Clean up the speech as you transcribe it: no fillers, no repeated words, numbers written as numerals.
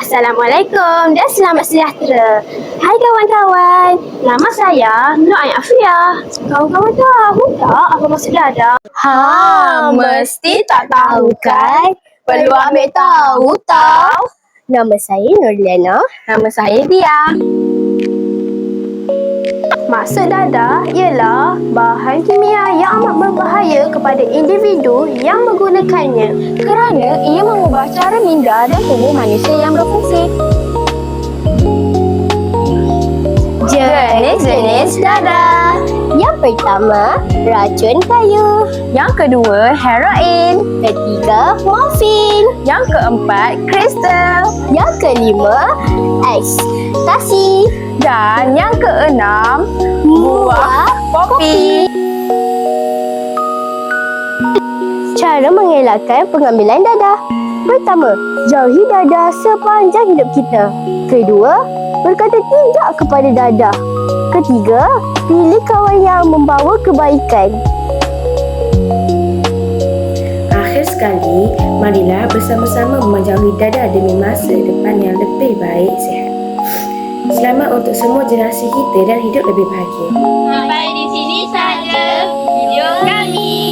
Assalamualaikum dan selamat sejahtera. Hai kawan-kawan, nama saya Nur Ain Afriah. Kawan-kawan tahu tak apa maksud dadah? Mesti tak tahu kan? Perlu ambil tahu tau. Nama saya Nurliana. Nama saya Dia. Maksud dadah ialah bahan kimia yang amat berbahaya kepada individu yang menggunakannya kerana ia mengubah cara minda dan tubuh manusia yang berfungsi. Jenis-jenis dadah. Yang pertama, racun kayu. Yang kedua, heroin. Ketiga, morfin. Yang keempat, kristal. Yang kelima, ekstasi. Dan yang keenam, buah popi. Cara mengelakkan pengambilan dadah. Pertama, jauhi dadah sepanjang hidup kita. Kedua, berkata tidak kepada dadah. Ketiga, pilih kawan yang membawa kebaikan. Akhir sekali, marilah bersama-sama menjauhi dadah demi masa depan yang lebih baik sihat. Selamat untuk semua generasi kita dan hidup lebih bahagia. Sampai di sini saja video kami.